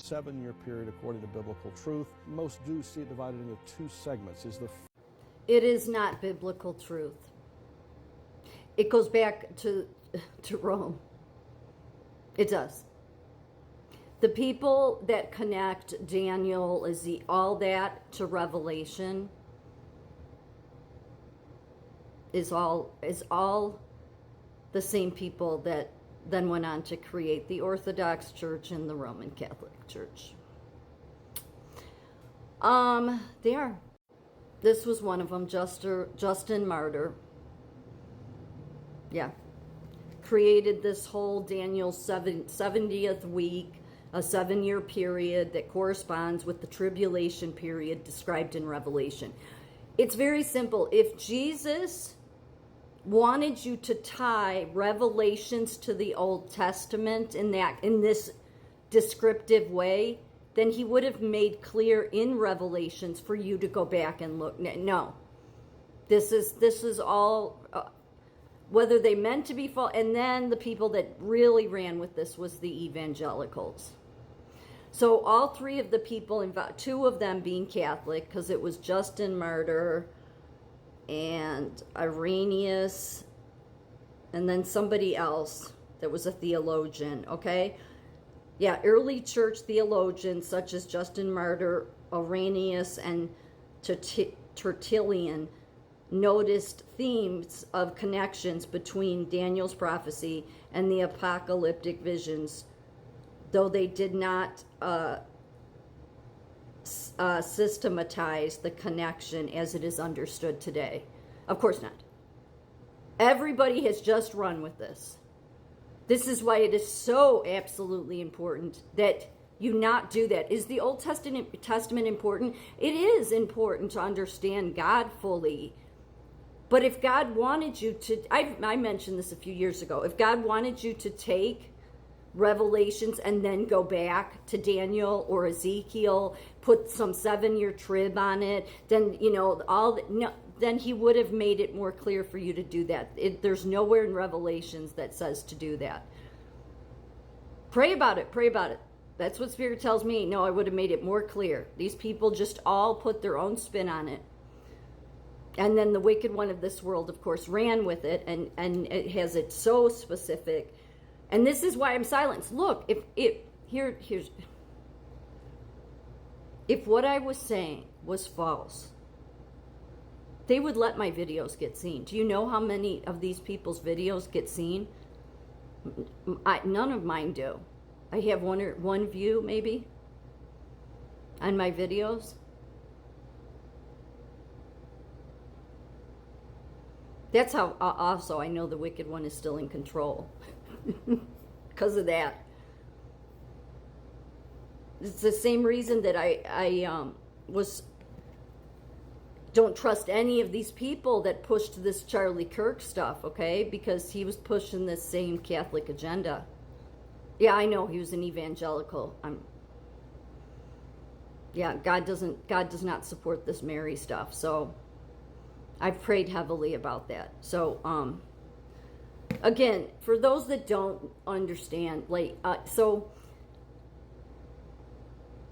7-year period according to biblical truth. Most do see it divided into two segments. It is not biblical truth. It goes back to Rome. It does. The people that connect Daniel, all that to Revelation is all the same people that then went on to create the Orthodox Church and the Roman Catholic Church. They are. This was one of them, Justin Martyr. Yeah. Created this whole Daniel 70th week, a 7-year period that corresponds with the tribulation period described in Revelation. It's very simple. If Jesus wanted you to tie Revelations to the Old Testament in this descriptive way, then he would have made clear in Revelations for you to go back and look. No, this is all whether they meant to be false. And then the people that really ran with this was the evangelicals. So all three of the people involved, two of them being Catholic, because it was Justin Martyr and Irenaeus, and then somebody else that was a theologian, okay? Yeah, early church theologians such as Justin Martyr, Irenaeus, and Tertullian noticed themes of connections between Daniel's prophecy and the apocalyptic visions, though they did not systematize the connection as it is understood today. Of course not. Everybody has just run with this. This is why it is so absolutely important that you not do that. Is the Old Testament important? It is important to understand God fully. But if God wanted you to, I mentioned this a few years ago, if God wanted you to take Revelations and then go back to Daniel or Ezekiel, put some 7-year trib on it, then, then he would have made it more clear for you to do that. There's nowhere in Revelations that says to do that. Pray about it. That's what Spirit tells me. No, I would have made it more clear. These people just all put their own spin on it. And then the wicked one of this world, of course, ran with it, and it has it so specific. And this is why I'm silenced. Look, if what I was saying was false, they would let my videos get seen. Do you know how many of these people's videos get seen? None of mine do. I have one view maybe on my videos. That's how also I know the wicked one is still in control. Because of that. It's the same reason that I don't trust any of these people that pushed this Charlie Kirk stuff, okay? Because he was pushing this same Catholic agenda. Yeah, I know he was an evangelical. God does not support this Mary stuff. So I've prayed heavily about that. So again, for those that don't understand, so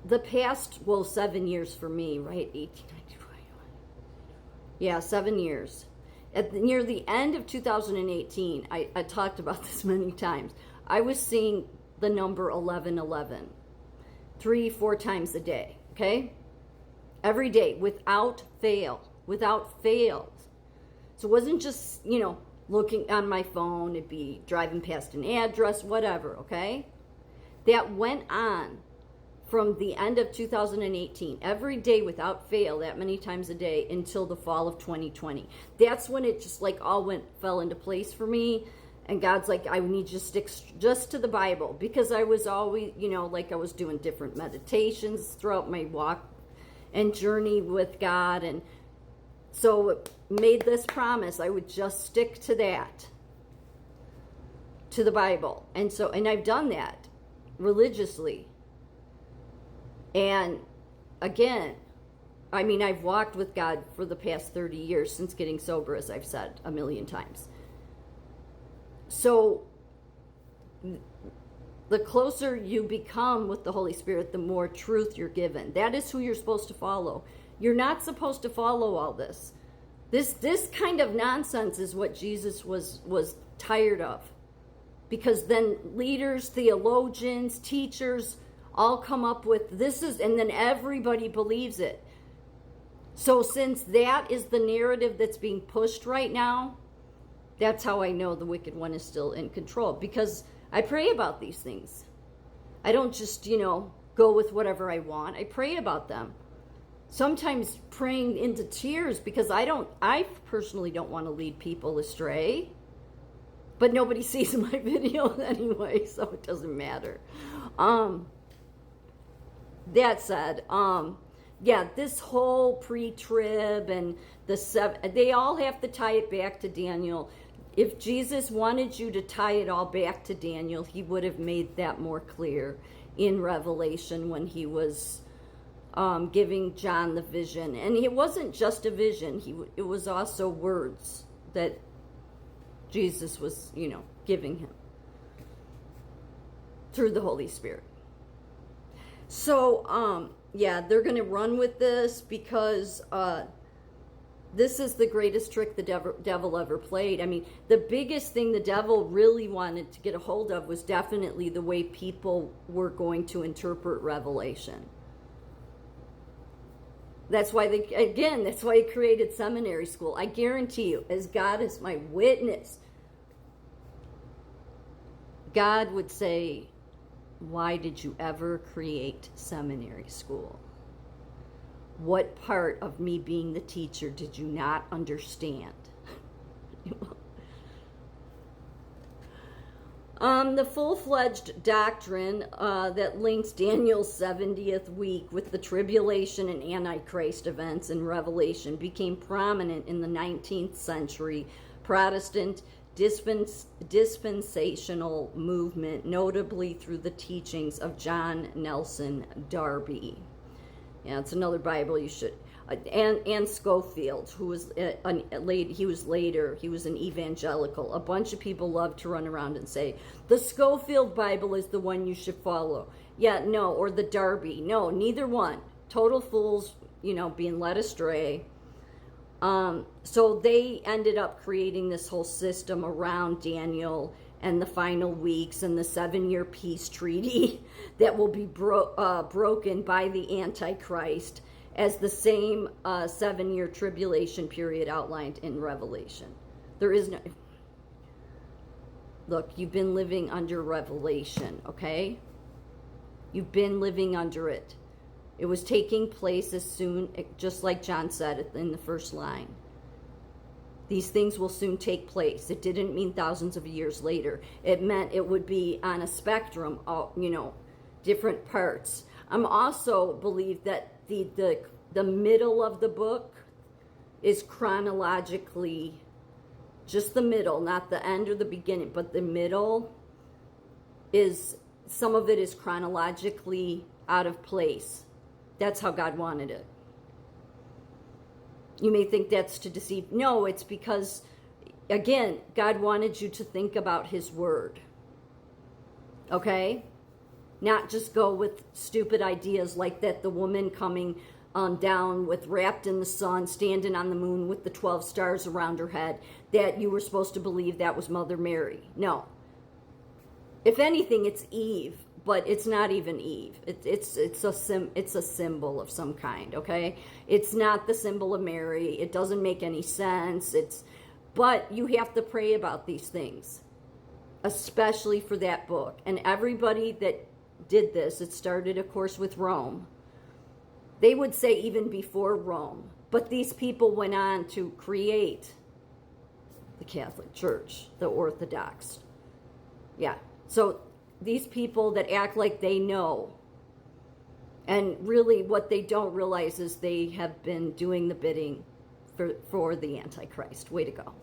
the past, 7 years for me, right? 1894. Yeah, 7 years. Near the end of 2018, I talked about this many times. I was seeing the number 1111 3-4 times a day, okay? Every day, without fail. So it wasn't just, looking on my phone, it'd be driving past an address, whatever, okay? That went on from the end of 2018, every day without fail, that many times a day, until the fall of 2020. That's when it just fell into place for me. And God's like, I need you to stick just to the Bible, because I was always, I was doing different meditations throughout my walk and journey with God. And so made this promise, I would just stick to that, to the Bible. And I've done that religiously. And again, I've walked with God for the past 30 years since getting sober, as I've said a million times. So The closer you become with the Holy Spirit, the more truth you're given. That is who you're supposed to follow. You're not supposed to follow all this. This kind of nonsense is what Jesus was tired of. Because then leaders, theologians, teachers all come up with this is, and then everybody believes it. So since that is the narrative that's being pushed right now, that's how I know the wicked one is still in control. Because I pray about these things. I don't just, go with whatever I want. I pray about them. Sometimes praying into tears because I personally don't want to lead people astray. But nobody sees my videos anyway, so it doesn't matter. That said, this whole pre-trib and they all have to tie it back to Daniel. If Jesus wanted you to tie it all back to Daniel, he would have made that more clear in Revelation when he was giving John the vision. And it wasn't just a vision. It was also words that Jesus was, giving him through the Holy Spirit. So, they're going to run with this because this is the greatest trick the devil ever played. I mean, the biggest thing the devil really wanted to get a hold of was definitely the way people were going to interpret Revelation. That's why he created seminary school. I guarantee you, as God is my witness, God would say, why did you ever create seminary school? What part of me being the teacher did you not understand? The full-fledged doctrine that links Daniel's 70th week with the tribulation and Antichrist events in Revelation became prominent in the 19th century Protestant dispensational movement, notably through the teachings of John Nelson Darby. Yeah, it's another Bible you should. And Scofield, who was he was an evangelical. A bunch of people love to run around and say the Scofield Bible is the one you should follow. Yeah, no, or the Darby. No, neither one. Total fools, being led astray. So they ended up creating this whole system around Daniel and the final weeks and the 7-year peace treaty that will be broken by the Antichrist as the same 7-year tribulation period outlined in Revelation. There is no... Look, you've been living under Revelation, okay? You've been living under it. It was taking place as soon, just like John said in the first line. These things will soon take place. It didn't mean thousands of years later. It meant it would be on a spectrum of, different parts. I'm also believe that the middle of the book is chronologically, just the middle, not the end or the beginning, but the middle is, some of it is chronologically out of place. That's how God wanted it. You may think that's to deceive. No, it's because, again, God wanted you to think about his word. Okay? Not just go with stupid ideas like that the woman coming down with wrapped in the sun, standing on the moon with the 12 stars around her head, that you were supposed to believe that was Mother Mary. No. If anything, it's Eve. But it's not even Eve. It's a symbol of some kind, okay? It's not the symbol of Mary. It doesn't make any sense. But you have to pray about these things, especially for that book. And everybody that did this, it started, of course, with Rome. They would say even before Rome. But these people went on to create the Catholic Church, the Orthodox. Yeah, so these people that act like they know, and really what they don't realize is they have been doing the bidding for the Antichrist. Way to go.